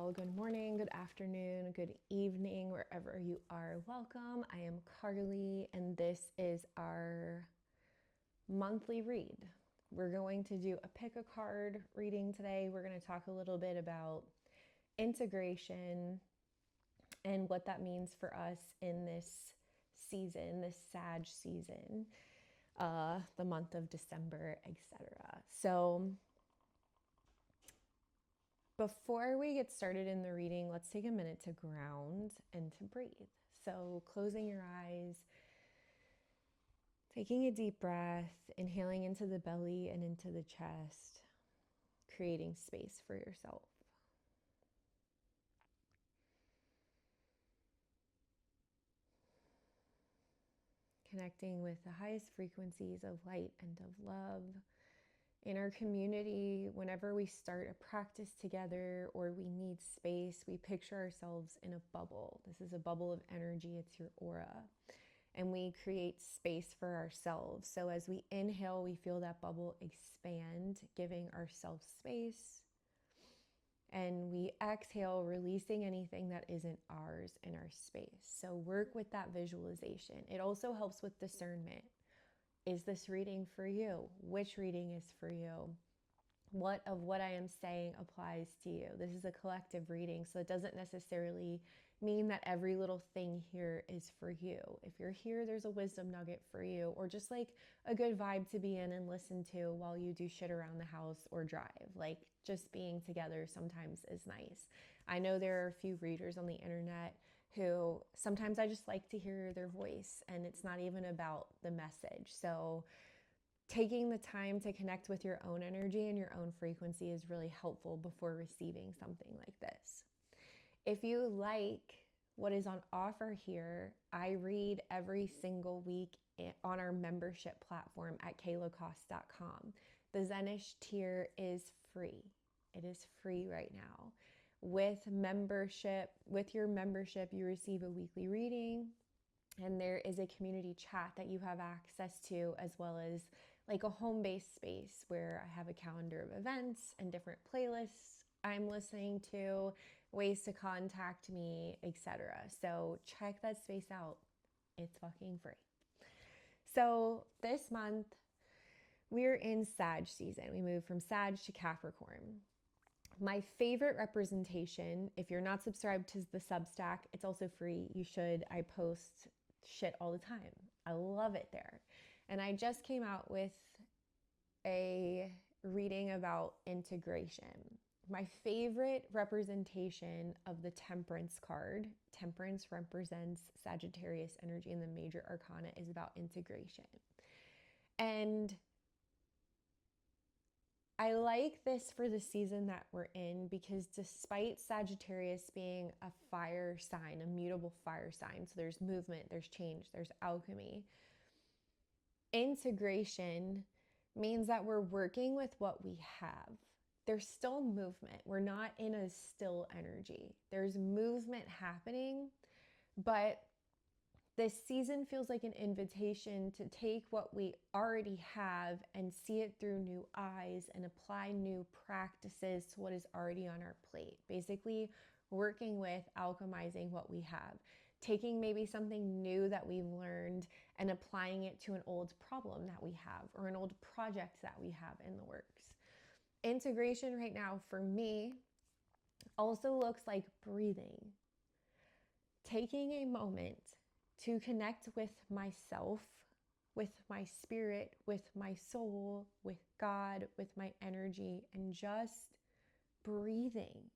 well. Good morning, good afternoon, good evening, wherever you are. Welcome. I am Carly, and this is our monthly read. We're going to do a pick a card reading today. We're going to talk a little bit about integration and what that means for us in this season, this Sag season, the month of December, etc. So before we get started in the reading, let's take a minute to ground and to breathe. So closing your eyes, taking a deep breath, inhaling into the belly and into the chest, creating space for yourself. Connecting with the highest frequencies of light and of love. In our community, whenever we start a practice together or we need space, we picture ourselves in a bubble. This is a bubble of energy, it's your aura. And we create space for ourselves. So as we inhale, we feel that bubble expand, giving ourselves space. And we exhale, releasing anything that isn't ours in our space. So work with that visualization. It also helps with discernment. Is this reading for you? Which reading is for you? What of what I am saying applies to you? This is a collective reading, so it doesn't necessarily mean that every little thing here is for you. If you're here, there's a wisdom nugget for you, or just like a good vibe to be in and listen to while you do shit around the house or drive. Like just being together sometimes is nice. I know there are a few readers on the internet who sometimes I just like to hear their voice, and it's not even about the message. So taking the time to connect with your own energy and your own frequency is really helpful before receiving something like this. If you like what is on offer here, I read every single week on our membership platform at Karlie-Lacoste.com. The Zenish tier is free. It is free right now. With your membership, you receive a weekly reading, and there is a community chat that you have access to, as well as like a home-based space where I have a calendar of events and different playlists I'm listening to, ways to contact me, etc. So check that space out. It's fucking free. So this month, we're in Sag season. We move from Sag to Capricorn. My favorite representation, if you're not subscribed to the Substack, it's also free. You should. I post shit all the time. I love it there. And I just came out with a reading about integration. My favorite representation of the Temperance card, Temperance represents Sagittarius energy in the major arcana, is about integration. And I like this for the season that we're in because despite Sagittarius being a fire sign, a mutable fire sign, so there's movement, there's change, there's alchemy, integration means that we're working with what we have. There's still movement. We're not in a still energy. There's movement happening, but this season feels like an invitation to take what we already have and see it through new eyes and apply new practices to what is already on our plate. Basically, working with alchemizing what we have, taking maybe something new that we've learned and applying it to an old problem that we have or an old project that we have in the works. Integration right now for me also looks like breathing, taking a moment to connect with myself, with my spirit, with my soul, with God, with my energy, and just breathing.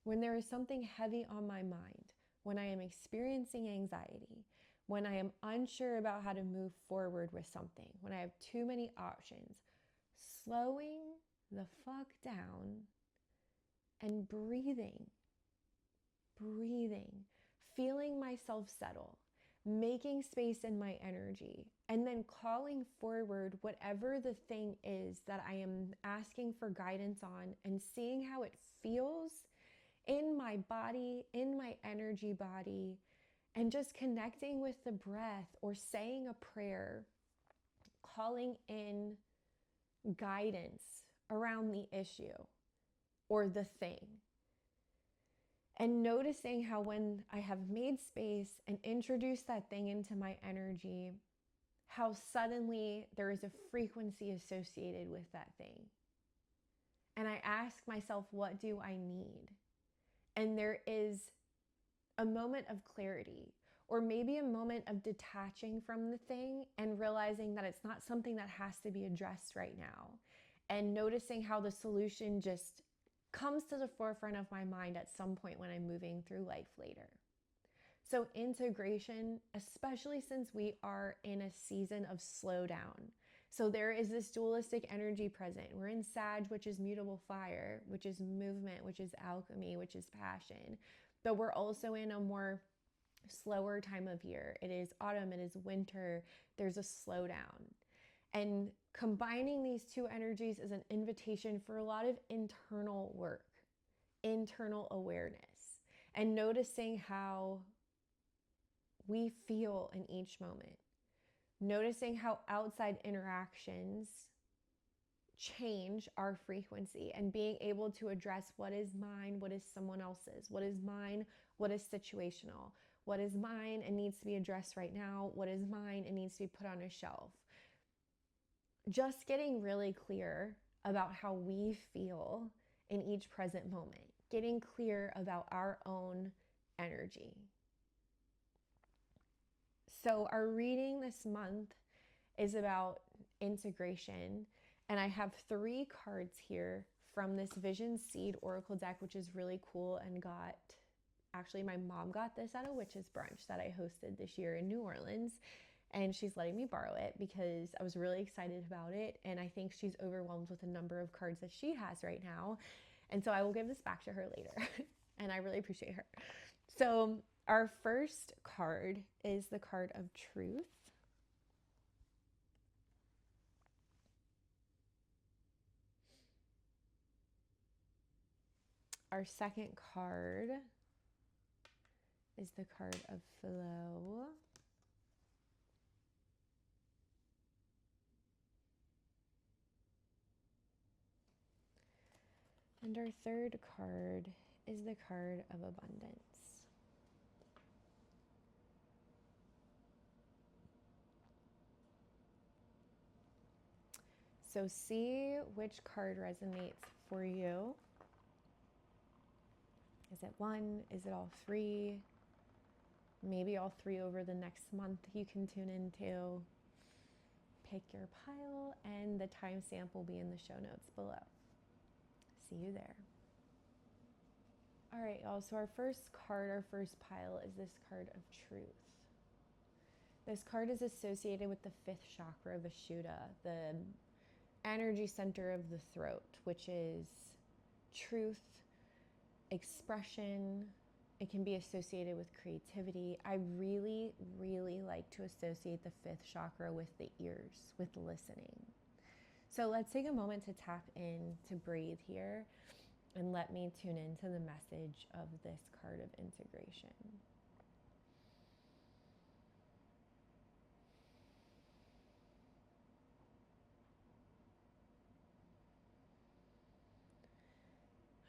When there is something heavy on my mind, when I am experiencing anxiety, when I am unsure about how to move forward with something, when I have too many options, slowing the fuck down and breathing, feeling myself settle, making space in my energy, and then calling forward whatever the thing is that I am asking for guidance on and seeing how it feels in my body, in my energy body, and just connecting with the breath or saying a prayer, calling in guidance around the issue or the thing. And noticing how when I have made space and introduced that thing into my energy, how suddenly there is a frequency associated with that thing. And I ask myself, what do I need? And there is a moment of clarity, or maybe a moment of detaching from the thing and realizing that it's not something that has to be addressed right now. And noticing how the solution just comes to the forefront of my mind at some point when I'm moving through life later. So integration, especially since we are in a season of slowdown. So there is this dualistic energy present. We're in Sag, which is mutable fire, which is movement, which is alchemy, which is passion. But we're also in a more slower time of year. It is autumn, it is winter. There's a slowdown. And combining these two energies is an invitation for a lot of internal work, internal awareness, and noticing how we feel in each moment. Noticing how outside interactions change our frequency, and being able to address what is mine, what is someone else's, what is mine, what is situational, what is mine and needs to be addressed right now, what is mine and needs to be put on a shelf. Just getting really clear about how we feel in each present moment, getting clear about our own energy. So our reading this month is about integration, and I have 3 cards here from this Vision Seed Oracle deck, which is really cool, and actually my mom got this at a witch's brunch that I hosted this year in New Orleans, and she's letting me borrow it because I was really excited about it, and I think she's overwhelmed with the number of cards that she has right now, and so I will give this back to her later, and I really appreciate her. So our first card is the card of truth. Our second card is the card of flow. And our third card is the card of abundance. So see which card resonates for you. Is it one? Is it all 3? Maybe all 3 over the next month you can tune into. Pick your pile, and the timestamp will be in the show notes below. See you there. All right, y'all. So our first card, our first pile, is this card of truth. This card is associated with the 5th chakra of Vishuddha, the energy center of the throat, which is truth, expression. It can be associated with creativity. I really, really like to associate the 5th chakra with the ears, with listening. So let's take a moment to tap in, to breathe here, and let me tune into the message of this card of integration.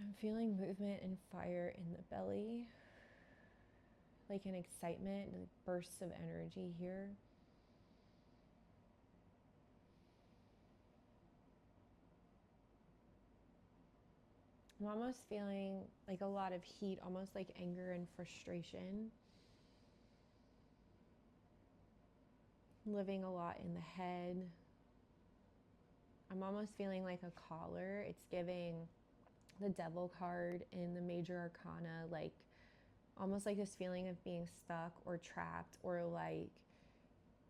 I'm feeling movement and fire in the belly, like an excitement, like bursts of energy here. I'm almost feeling like a lot of heat, almost like anger and frustration. Living a lot in the head. I'm almost feeling like a collar. It's giving the Devil card in the Major Arcana, like almost like this feeling of being stuck or trapped, or like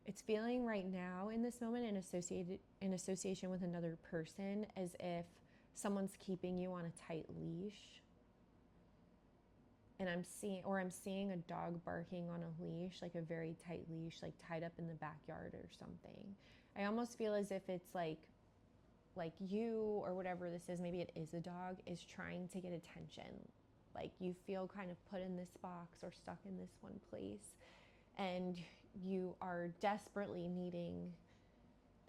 it's feeling right now in this moment in association with another person, as if someone's keeping you on a tight leash. And I'm seeing a dog barking on a leash, like a very tight leash, like tied up in the backyard or something. I almost feel as if it's like you, or whatever this is, maybe it is a dog, is trying to get attention. Like you feel kind of put in this box or stuck in this one place, and you are desperately needing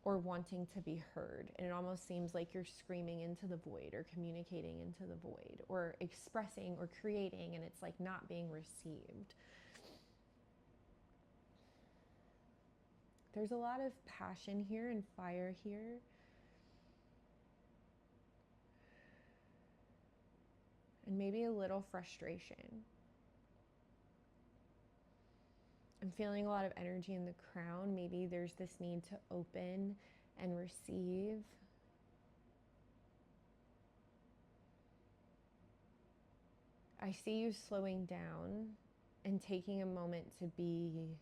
or wanting to be heard. And it almost seems like you're screaming into the void or communicating into the void or expressing or creating, and it's like not being received. There's a lot of passion here and fire here. And maybe a little frustration. I'm feeling a lot of energy in the crown. Maybe there's this need to open and receive. I see you slowing down and taking a moment to be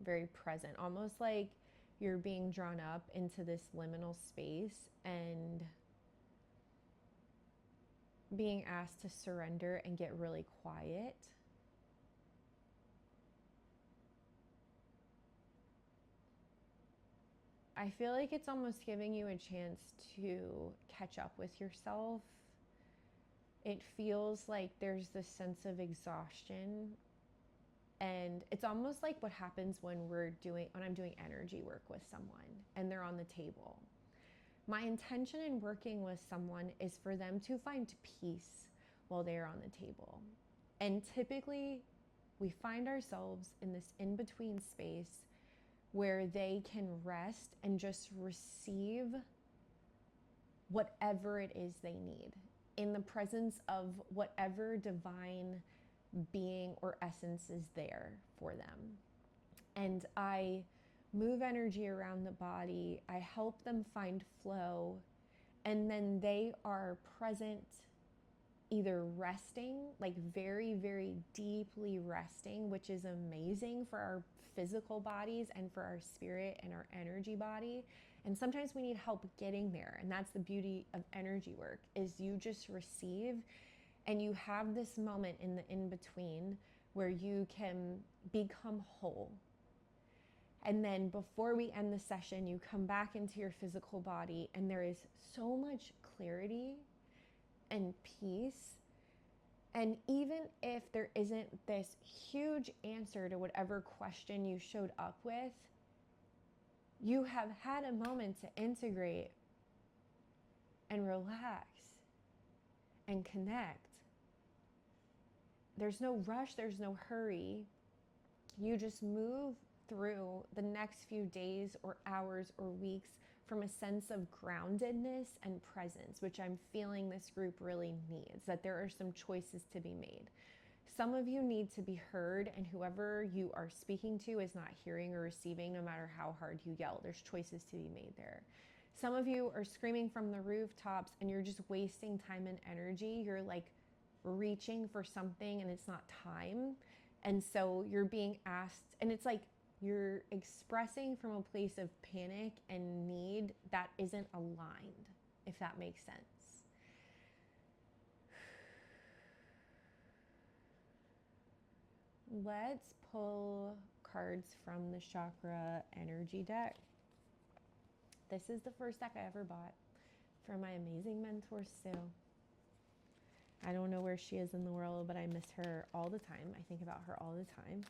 very present, almost like you're being drawn up into this liminal space and being asked to surrender and get really quiet. I feel like it's almost giving you a chance to catch up with yourself. It feels like there's this sense of exhaustion. And it's almost like what happens when I'm doing energy work with someone and they're on the table. My intention in working with someone is for them to find peace while they're on the table. And typically we find ourselves in this in-between space where they can rest and just receive whatever it is they need in the presence of whatever divine being or essence is there for them. And I move energy around the body. I help them find flow. And then they are present, either resting, like very, very deeply resting, which is amazing for our physical bodies and for our spirit and our energy body. And sometimes we need help getting there. And that's the beauty of energy work, is you just receive and you have this moment in the in-between where you can become whole. And then before we end the session, you come back into your physical body and there is so much clarity and peace. And even if there isn't this huge answer to whatever question you showed up with, you have had a moment to integrate and relax and connect. There's no rush, there's no hurry. You just move through the next few days or hours or weeks from a sense of groundedness and presence, which I'm feeling this group really needs, that there are some choices to be made. Some of you need to be heard, and whoever you are speaking to is not hearing or receiving, no matter how hard you yell. There's choices to be made there. Some of you are screaming from the rooftops and you're just wasting time and energy. You're like reaching for something and it's not time. And so you're being asked, and it's like you're expressing from a place of panic and need that isn't aligned, if that makes sense. Let's pull cards from the chakra energy deck. This is the first deck I ever bought for my amazing mentor, Sue. I don't know where she is in the world, but I miss her all the time. I think about her all the time.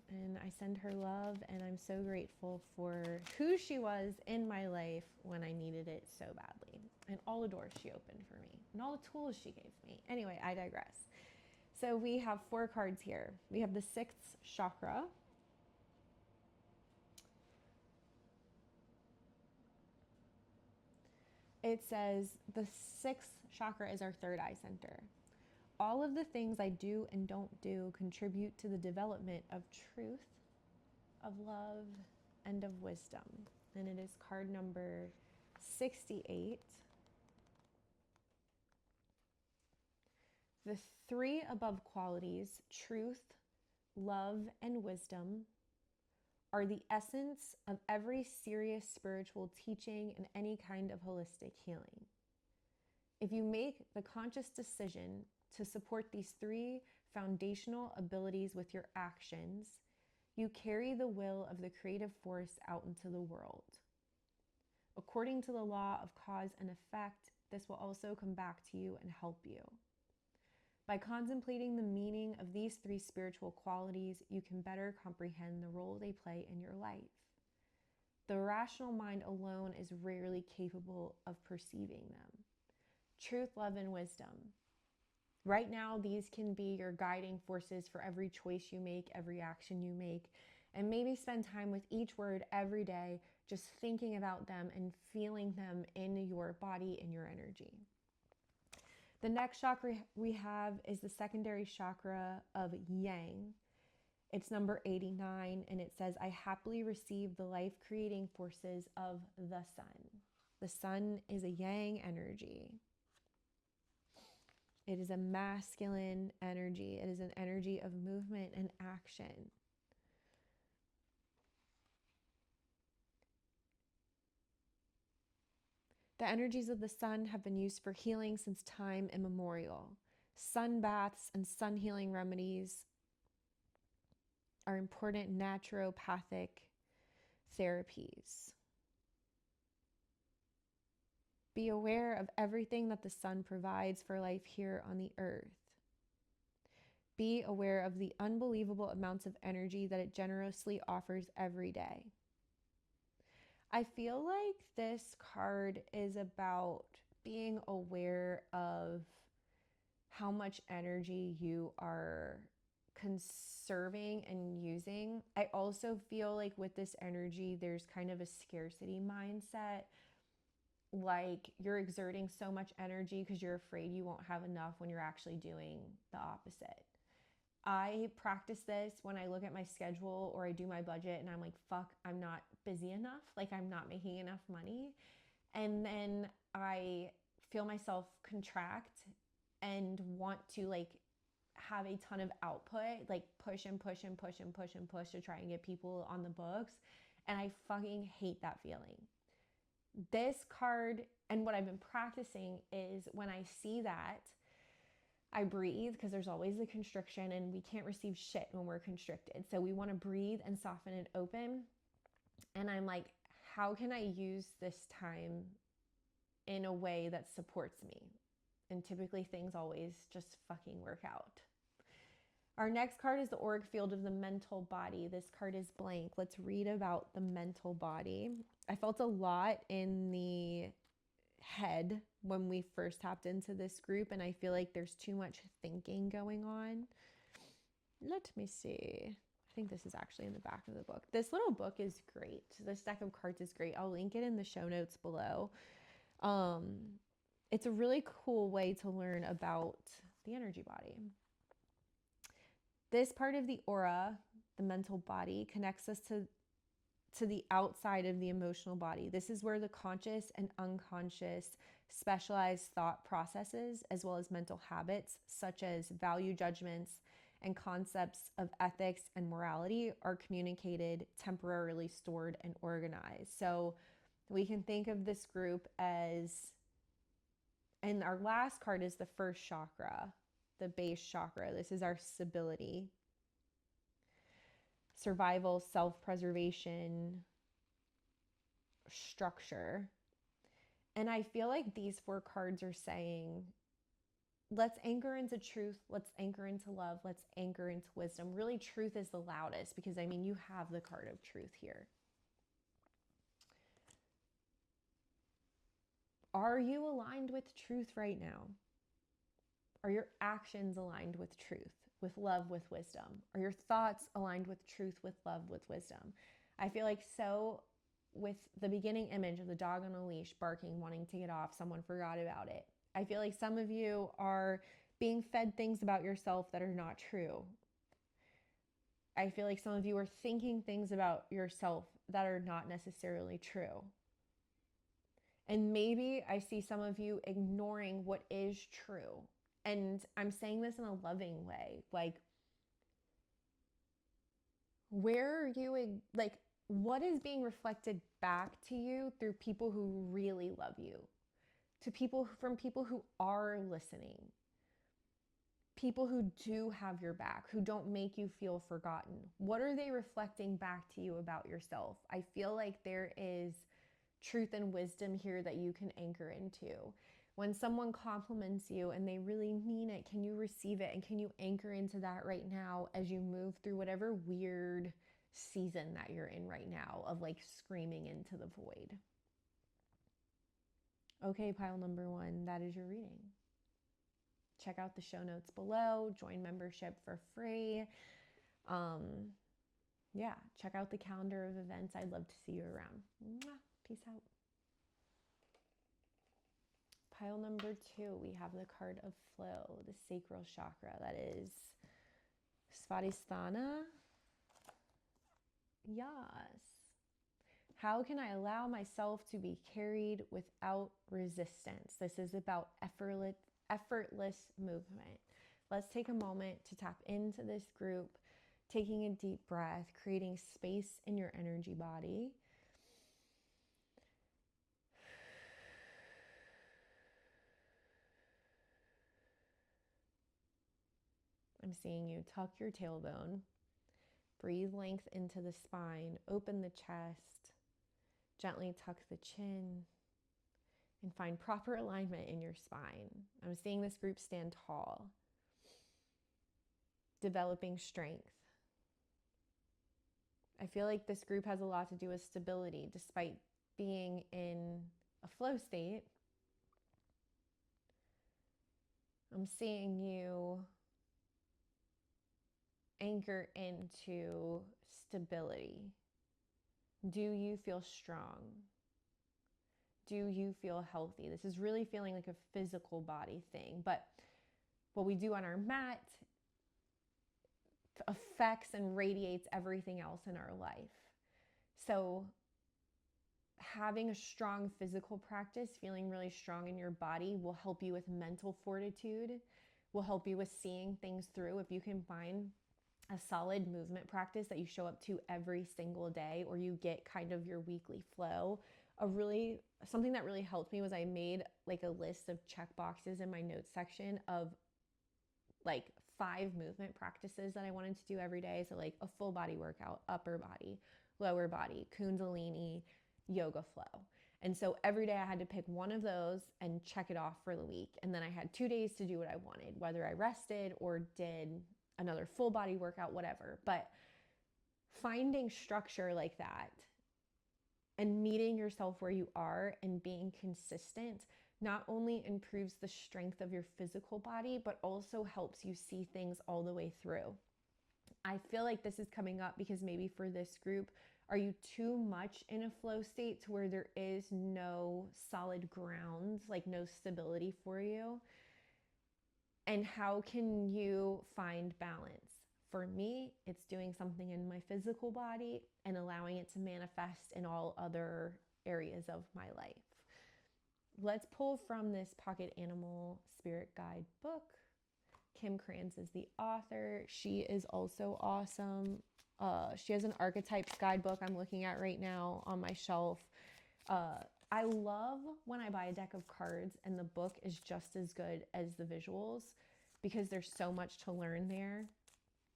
And I send her love, and I'm so grateful for who she was in my life when I needed it so badly, and all the doors she opened for me, and all the tools she gave me. Anyway, I digress. So we have 4 cards here. We have the 6th chakra. It says the 6th chakra is our third eye center. All of the things I do and don't do contribute to the development of truth, of love, and of wisdom. And it is card number 68. The 3 above qualities, truth, love, and wisdom, are the essence of every serious spiritual teaching and any kind of holistic healing. If you make the conscious decision to support these 3 foundational abilities with your actions, you carry the will of the creative force out into the world. According to the law of cause and effect, this will also come back to you and help you. By contemplating the meaning of these 3 spiritual qualities, you can better comprehend the role they play in your life. The rational mind alone is rarely capable of perceiving them. Truth, love, and wisdom. Right now, these can be your guiding forces for every choice you make, every action you make, and maybe spend time with each word every day, just thinking about them and feeling them in your body and your energy. The next chakra we have is the secondary chakra of Yang. It's number 89, and it says, I happily receive the life-creating forces of the sun. The sun is a Yang energy. It is a masculine energy. It is an energy of movement and action. The energies of the sun have been used for healing since time immemorial. Sun baths and sun healing remedies are important naturopathic therapies. Be aware of everything that the sun provides for life here on the earth. Be aware of the unbelievable amounts of energy that it generously offers every day. I feel like this card is about being aware of how much energy you are conserving and using. I also feel like with this energy, there's kind of a scarcity mindset. Like you're exerting so much energy because you're afraid you won't have enough when you're actually doing the opposite. I practice this when I look at my schedule or I do my budget and I'm like, fuck, I'm not busy enough. Like I'm not making enough money. And then I feel myself contract and want to like have a ton of output, like push and push and push and push and push to try and get people on the books. And I fucking hate that feeling. This card and what I've been practicing is when I see that, I breathe because there's always the constriction and we can't receive shit when we're constricted. So we want to breathe and soften and open. And I'm like, how can I use this time in a way that supports me? And typically things always just fucking work out. Our next card is the auric field of the mental body. This card is blank. Let's read about the mental body. I felt a lot in the head when we first tapped into this group, and I feel like there's too much thinking going on. Let me see. I think this is actually in the back of the book. This little book is great. This deck of cards is great. I'll link it in the show notes below. It's a really cool way to learn about the energy body. This part of the aura, the mental body, connects us to the outside of the emotional body. This is where the conscious and unconscious specialized thought processes, as well as mental habits, such as value judgments and concepts of ethics and morality, are communicated, temporarily stored, and organized. So we can think of this group as, and our last card is the first chakra, the base chakra. This is our stability, survival, self-preservation, structure. And I feel like these four cards are saying, let's anchor into truth, let's anchor into love, let's anchor into wisdom. Really, truth is the loudest because, I mean, you have the card of truth here. Are you aligned with truth right now? Are your actions aligned with truth, with love, with wisdom? Are your thoughts aligned with truth, with love, with wisdom? I feel like so with the beginning image of the dog on a leash barking, wanting to get off, someone forgot about it. I feel like some of you are being fed things about yourself that are not true. I feel like some of you are thinking things about yourself that are not necessarily true. And maybe I see some of you ignoring what is true. And I'm saying this in a loving way. Like, where are you, like, what is being reflected back to you through people who really love you? From people who are listening. People who do have your back, who don't make you feel forgotten. What are they reflecting back to you about yourself? I feel like there is truth and wisdom here that you can anchor into. When someone compliments you and they really mean it, can you receive it? And can you anchor into that right now as you move through whatever weird season that you're in right now of like screaming into the void. Okay, pile number 1, that is your reading. Check out the show notes below, join membership for free. Yeah, check out the calendar of events. I'd love to see you around. Mwah. Peace out. Pile number 2, we have the card of flow, the sacral chakra. That is Svadhisthana. Yes. How can I allow myself to be carried without resistance? This is about effortless movement. Let's take a moment to tap into this group, taking a deep breath, creating space in your energy body. I'm seeing you tuck your tailbone, breathe length into the spine, open the chest, gently tuck the chin, and find proper alignment in your spine. I'm seeing this group stand tall, developing strength. I feel like this group has a lot to do with stability, despite being in a flow state. I'm seeing you anchor into stability. Do you feel strong? Do you feel healthy? This is really feeling like a physical body thing, but what we do on our mat affects and radiates everything else in our life. So having a strong physical practice, feeling really strong in your body, will help you with mental fortitude, will help you with seeing things through. If you can find a solid movement practice that you show up to every single day, or you get kind of your weekly flow, something that really helped me was I made like a list of check boxes in my notes section of like 5 movement practices that I wanted to do every day. So like a full body workout, upper body, lower body, Kundalini, yoga flow. And so every day I had to pick one of those and check it off for the week. And then I had 2 days to do what I wanted, whether I rested or did another full body workout, whatever. But finding structure like that and meeting yourself where you are and being consistent not only improves the strength of your physical body, but also helps you see things all the way through. I feel like this is coming up because maybe for this group, are you too much in a flow state to where there is no solid ground, like no stability for you? And how can you find balance? For me, it's doing something in my physical body and allowing it to manifest in all other areas of my life. Let's pull from this Pocket Animal Spirit Guide book. Kim Krans is the author. She is also awesome. She has an archetypes guidebook I'm looking at right now on my shelf. I love when I buy a deck of cards and the book is just as good as the visuals because there's so much to learn there.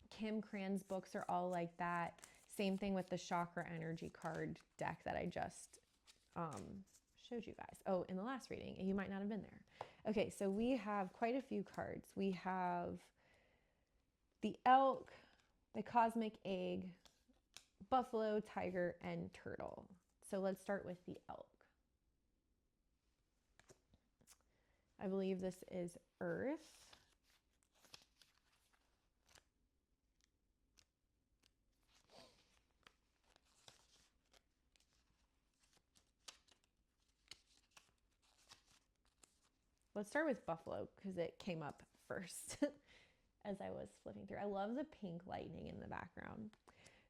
Kim Krans books are all like that. Same thing with the chakra energy card deck that I just showed you guys. Oh, in the last reading, you might not have been there. Okay, so we have quite a few cards. We have the elk, the cosmic egg, buffalo, tiger, and turtle. So let's start with the elk. I believe this is earth. Let's start with buffalo because it came up first as I was flipping through. I love the pink lightning in the background.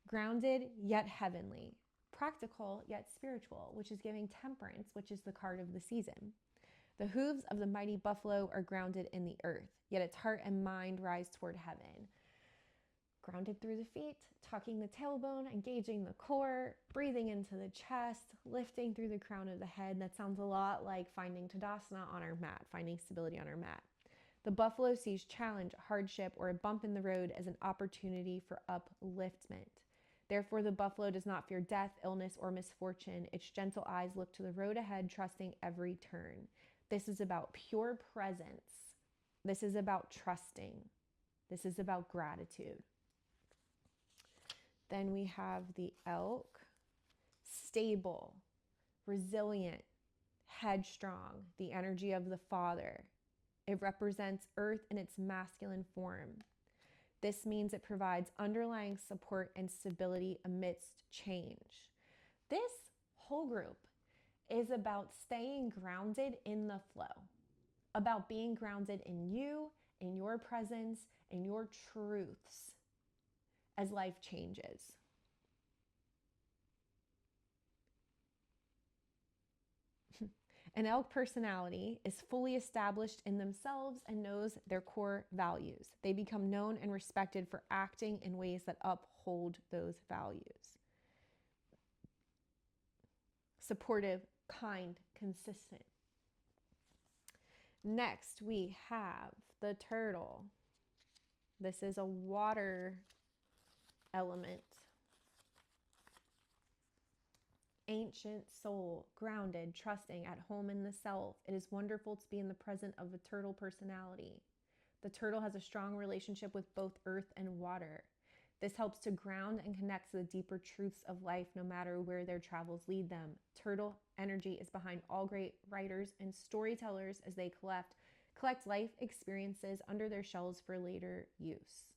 Grounded yet heavenly. Practical yet spiritual, which is giving temperance, which is the card of the season. The hooves of the mighty buffalo are grounded in the earth, yet its heart and mind rise toward heaven. Grounded through the feet, tucking the tailbone, engaging the core, breathing into the chest, lifting through the crown of the head. That sounds a lot like finding Tadasana on our mat, finding stability on our mat. The buffalo sees challenge, hardship, or a bump in the road as an opportunity for upliftment. Therefore, the buffalo does not fear death, illness, or misfortune. Its gentle eyes look to the road ahead, trusting every turn. This is about pure presence. This is about trusting. This is about gratitude. Then we have the elk, stable, resilient, headstrong, the energy of the father. It represents earth in its masculine form. This means it provides underlying support and stability amidst change. This whole group is about staying grounded in the flow, about being grounded in you, in your presence, in your truths as life changes. An elk personality is fully established in themselves and knows their core values. They become known and respected for acting in ways that uphold those values. Supportive, kind, consistent. Next, we have the turtle. This is a water element. Ancient soul, grounded, trusting, at home in the self. It is wonderful to be in the presence of a turtle personality. The turtle has a strong relationship with both earth and water. This helps to ground and connect to the deeper truths of life no matter where their travels lead them. Turtle energy is behind all great writers and storytellers as they collect life experiences under their shells for later use.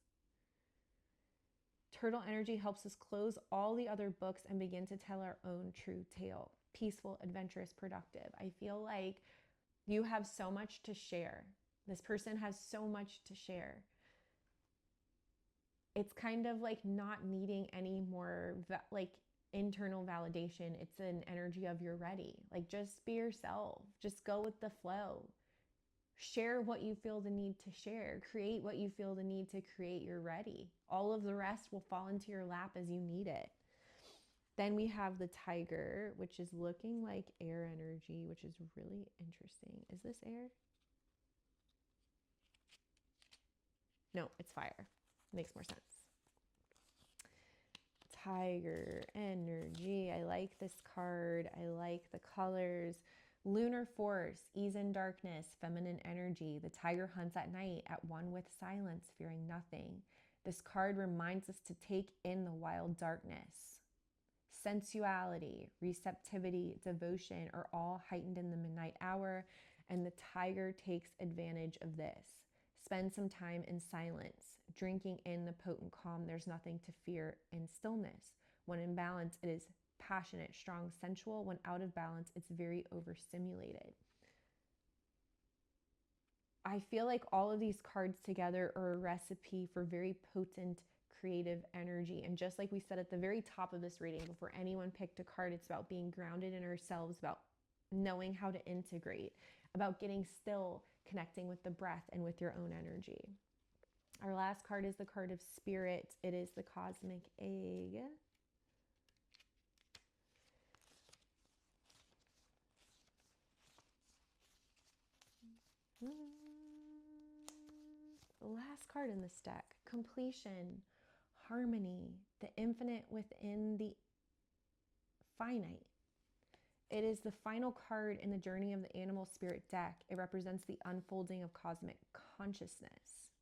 Turtle energy helps us close all the other books and begin to tell our own true tale. Peaceful, adventurous, productive. I feel like you have so much to share. This person has so much to share. It's kind of like not needing any more internal validation. It's an energy of you're ready. Like, just be yourself. Just go with the flow. Share what you feel the need to share. Create what you feel the need to create. You're ready. All of the rest will fall into your lap as you need it. Then we have the tiger, which is looking like air energy, which is really interesting. Is this air? No, it's fire. Makes more sense. Tiger energy. I like this card. I like the colors. Lunar force, ease in darkness, feminine energy. The tiger hunts at night, at one with silence, fearing nothing. This card reminds us to take in the wild darkness. Sensuality, receptivity, devotion are all heightened in the midnight hour, and the tiger takes advantage of this. Spend some time in silence, drinking in the potent calm. There's nothing to fear in stillness. When in balance, it is passionate, strong, sensual. When out of balance, it's very overstimulated. I feel like all of these cards together are a recipe for very potent, creative energy. And just like we said at the very top of this reading, before anyone picked a card, it's about being grounded in ourselves, about knowing how to integrate, about getting still, connecting with the breath and with your own energy. Our last card is the card of spirit. It is the cosmic egg. Last card in this deck, completion, harmony, the infinite within the finite. It is the final card in the Journey of the Animal Spirit deck. It represents the unfolding of cosmic consciousness.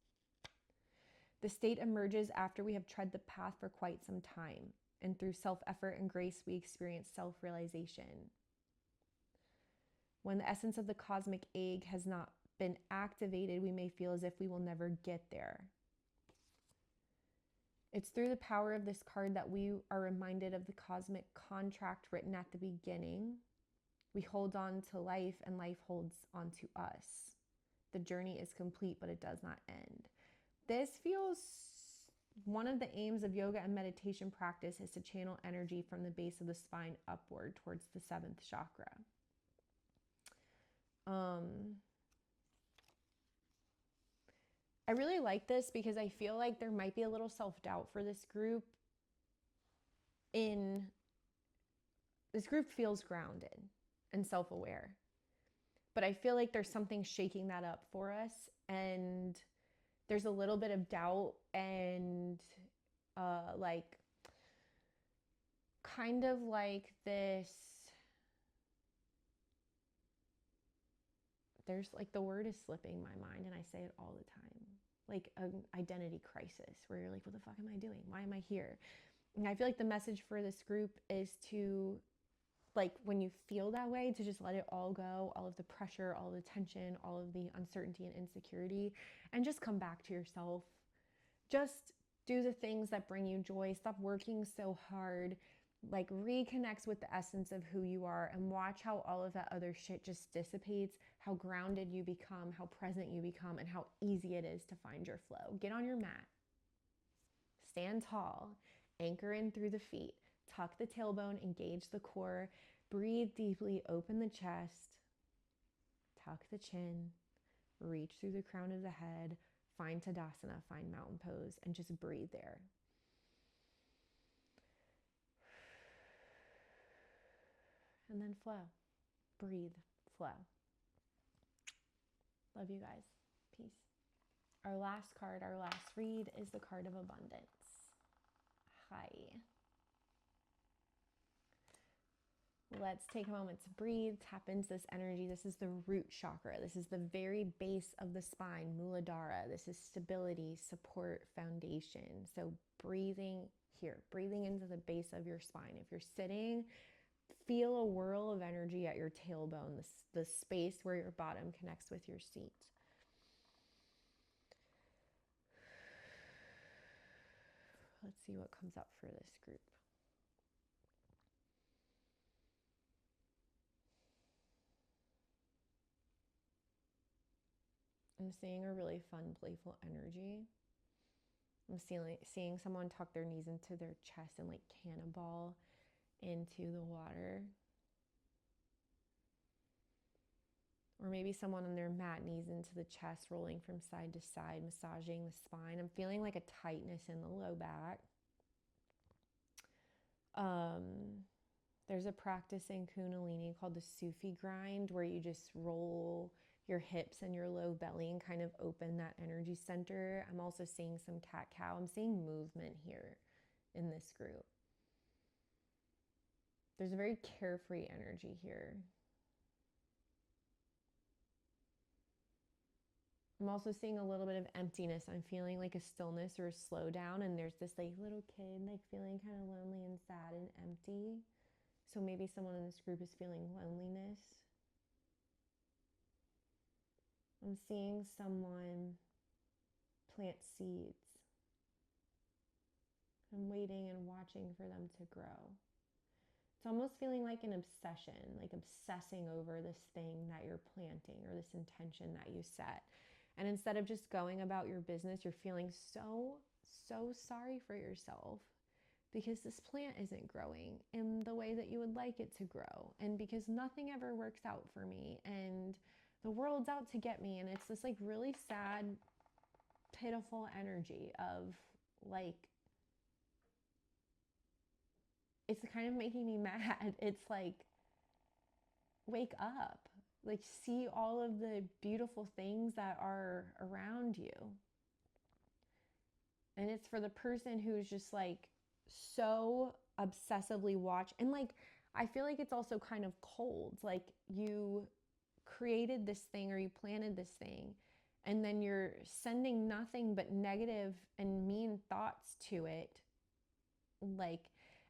The state emerges after we have tread the path for quite some time, and through self-effort and grace, we experience self-realization. When the essence of the cosmic egg has not been activated, we may feel as if we will never get there. It's through the power of this card that we are reminded of the cosmic contract written at the beginning. We hold on to life and life holds on to us. The journey is complete, but it does not end. This feels, one of the aims of yoga and meditation practice is to channel energy from the base of the spine upward towards the 7th chakra. I really like this because I feel like there might be a little self-doubt for this group. This group feels grounded and self-aware, but I feel like there's something shaking that up for us, and there's a little bit of doubt and kind of like this, there's like, the word is slipping my mind and I say it all the time, like an identity crisis where you're like, what the fuck am I doing? Why am I here? And I feel like the message for this group is to, like, when you feel that way, to just let it all go, all of the pressure, all the tension, all of the uncertainty and insecurity, and just come back to yourself. Just do the things that bring you joy. Stop working so hard. Like, reconnects with the essence of who you are, and watch how all of that other shit just dissipates, how grounded you become, how present you become, and how easy it is to find your flow. Get on your mat. Stand tall. Anchor in through the feet. Tuck the tailbone, engage the core. Breathe deeply, open the chest. Tuck the chin. Reach through the crown of the head. Find Tadasana, find mountain pose, and just breathe there. And then flow. Breathe, flow. Love you guys. Peace. Our last card, our last read is the card of abundance. Hi. Let's take a moment to breathe, tap into this energy. This is the root chakra. This is the very base of the spine, Muladhara. This is stability, support, foundation. So breathing here, breathing into the base of your spine. If you're sitting, feel a whirl of energy at your tailbone, the space where your bottom connects with your seat. Let's see what comes up for this group. I'm seeing a really fun, playful energy. I'm seeing someone tuck their knees into their chest and like cannonball into the water. Or maybe someone on their mat, knees into the chest, rolling from side to side, massaging the spine. I'm feeling like a tightness in the low back. There's a practice in Kundalini called the Sufi grind, where you just roll your hips and your low belly and kind of open that energy center. I'm also seeing some cat-cow. I'm seeing movement here in this group. There's a very carefree energy here. I'm also seeing a little bit of emptiness. I'm feeling like a stillness or a slowdown, and there's this like little kid like feeling kind of lonely and sad and empty. So maybe someone in this group is feeling loneliness. I'm seeing someone plant seeds. I'm waiting and watching for them to grow. It's almost feeling like an obsession, like obsessing over this thing that you're planting or this intention that you set. And instead of just going about your business, you're feeling so sorry for yourself because this plant isn't growing in the way that you would like it to grow. And because nothing ever works out for me, and the world's out to get me. And it's this like really sad, pitiful energy of like, it's kind of making me mad. It's like, wake up. Like, see all of the beautiful things that are around you. And it's for the person who's just like so obsessively watch. And like, I feel like it's also kind of cold. Like, you created this thing or you planted this thing, and then you're sending nothing but negative and mean thoughts to it. Like,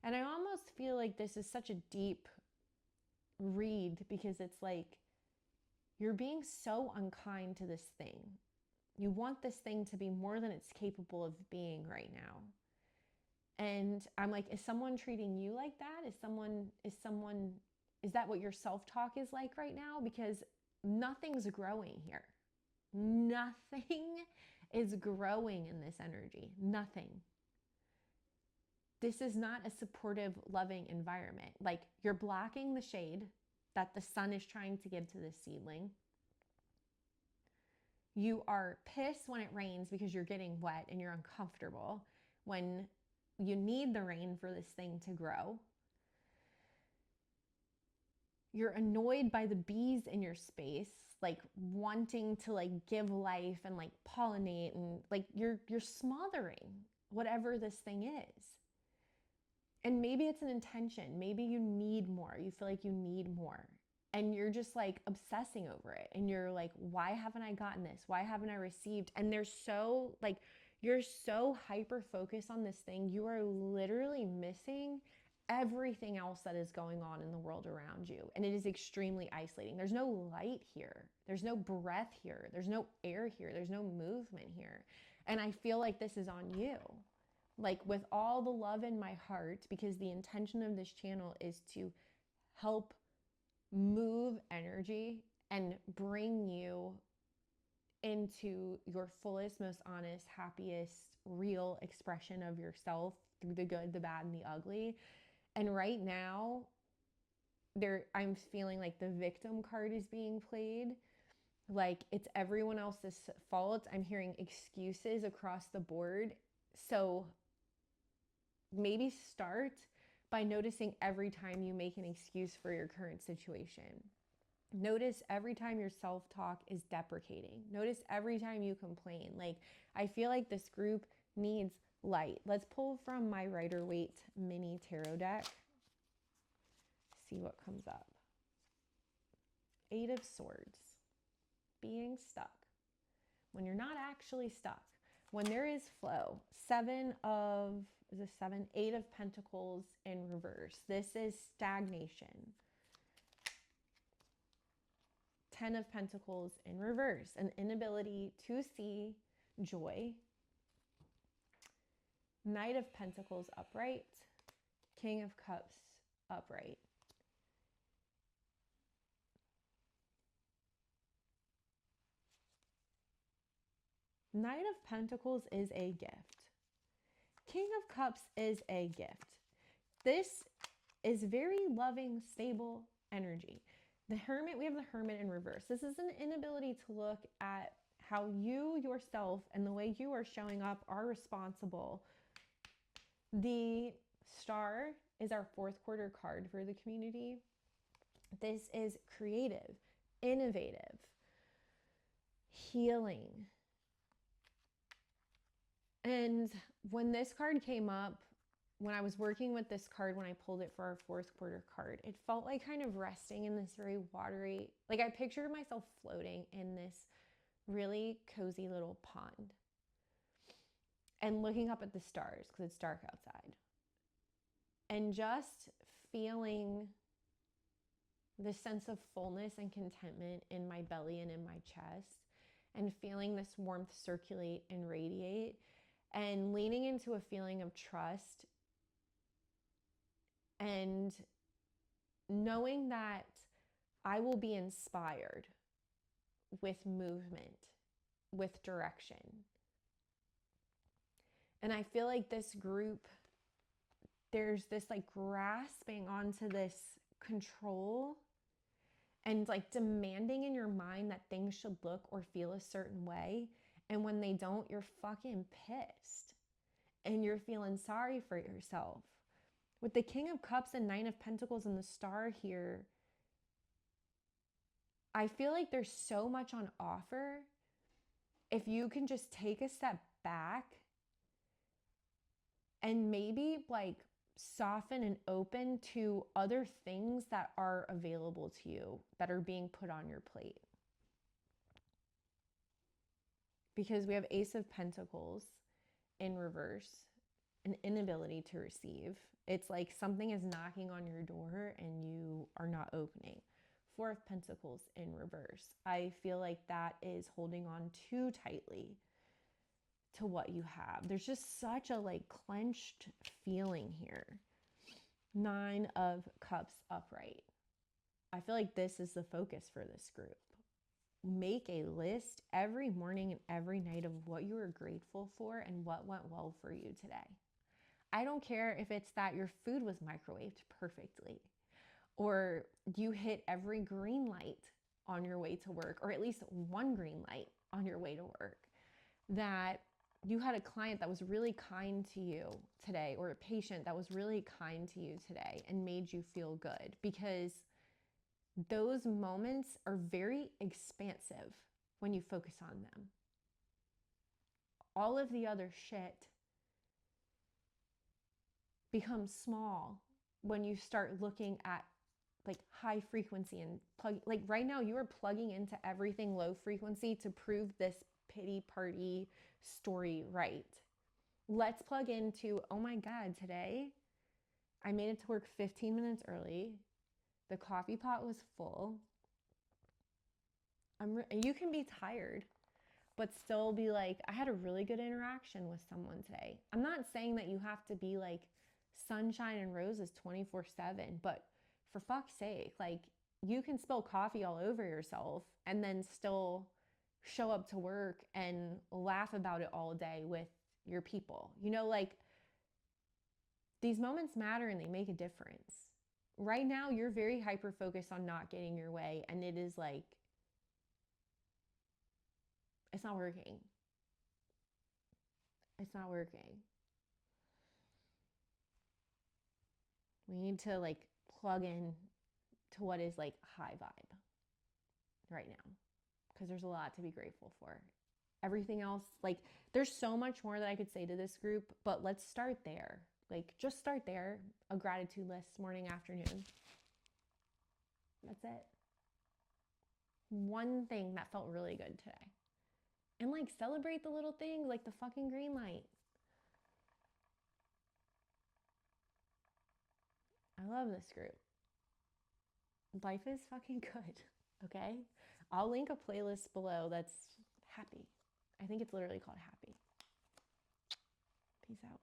and I almost feel like this is such a deep read, because it's like, you're being so unkind to this thing. You want this thing to be more than it's capable of being right now. And I'm like, is someone treating you like that? Is that what your self-talk is like right now? Because nothing's growing here. Nothing is growing in this energy. Nothing. This is not a supportive, loving environment. Like, you're blocking the shade that the sun is trying to give to this seedling. You are pissed when it rains because you're getting wet and you're uncomfortable when you need the rain for this thing to grow. You're annoyed by the bees in your space, like wanting to like give life and like pollinate, and like you're smothering whatever this thing is. And maybe it's an intention. Maybe you need more. You feel like you need more. And you're just like obsessing over it. And you're like, why haven't I gotten this? Why haven't I received? And there's so like, You're so hyper focused on this thing, you are literally missing everything else that is going on in the world around you. And it is extremely isolating. There's no light here. There's no breath here. There's no air here. There's no movement here. And I feel like this is on you. Like, with all the love in my heart, because the intention of this channel is to help move energy and bring you into your fullest, most honest, happiest, real expression of yourself through the good, the bad, and the ugly. And right now, I'm feeling like the victim card is being played. Like, it's everyone else's fault. I'm hearing excuses across the board. So maybe start by noticing every time you make an excuse for your current situation. Notice every time your self-talk is deprecating. Notice every time you complain. Like, I feel like this group needs light. Let's pull from my Rider-Waite mini tarot deck. See what comes up. 8 of Swords. Being stuck. When you're not actually stuck. When there is flow. 8 of Pentacles in reverse. This is stagnation. 10 of Pentacles in reverse. An inability to see joy. Knight of Pentacles upright. King of Cups upright. Knight of Pentacles is a gift. King of Cups is a gift. This is very loving, stable energy. The Hermit, we have the Hermit in reverse. This is an inability to look at how you yourself and the way you are showing up are responsible. The Star is our 4th quarter card for the community. This is creative, innovative, healing. And when this card came up, when I was working with this card, when I pulled it for our 4th quarter card, it felt like kind of resting in this very watery, like I pictured myself floating in this really cozy little pond and looking up at the stars because it's dark outside. And just feeling this sense of fullness and contentment in my belly and in my chest, and feeling this warmth circulate and radiate, and leaning into a feeling of trust and knowing that I will be inspired with movement, with direction. And I feel like this group, there's this like grasping onto this control and like demanding in your mind that things should look or feel a certain way. And when they don't, you're fucking pissed and you're feeling sorry for yourself. With the King of Cups and 9 of Pentacles and the Star here, I feel like there's so much on offer if you can just take a step back and maybe like soften and open to other things that are available to you that are being put on your plate. Because we have Ace of Pentacles in reverse, an inability to receive. It's like something is knocking on your door and you are not opening. 4 of Pentacles in reverse. I feel like that is holding on too tightly to what you have. There's just such a like clenched feeling here. 9 of Cups upright. I feel like this is the focus for this group. Make a list every morning and every night of what you are grateful for and what went well for you today. I don't care if it's that your food was microwaved perfectly, or you hit every green light on your way to work, or at least one green light on your way to work, that you had a client that was really kind to you today, or a patient that was really kind to you today and made you feel good, because those moments are very expansive when you focus on them. All of the other shit becomes small when you start looking at like high frequency and like right now you are plugging into everything low frequency to prove this pity party story right. Let's plug into, oh my God, today I made it to work 15 minutes early. The coffee pot was full. You can be tired, but still be like, I had a really good interaction with someone today. I'm not saying that you have to be like sunshine and roses 24/7, but for fuck's sake, like, you can spill coffee all over yourself and then still show up to work and laugh about it all day with your people. Like, these moments matter and they make a difference. Right now, you're very hyper focused on not getting your way, and it is like, it's not working. It's not working. We need to like plug in to what is like high vibe right now, because there's a lot to be grateful for. Everything else, like, there's so much more that I could say to this group, but let's start there. Like, just start there. A gratitude list, morning, afternoon. That's it. One thing that felt really good today. And like, celebrate the little things, like the fucking green light. I love this group. Life is fucking good, okay? I'll link a playlist below that's happy. I think it's literally called Happy. Peace out.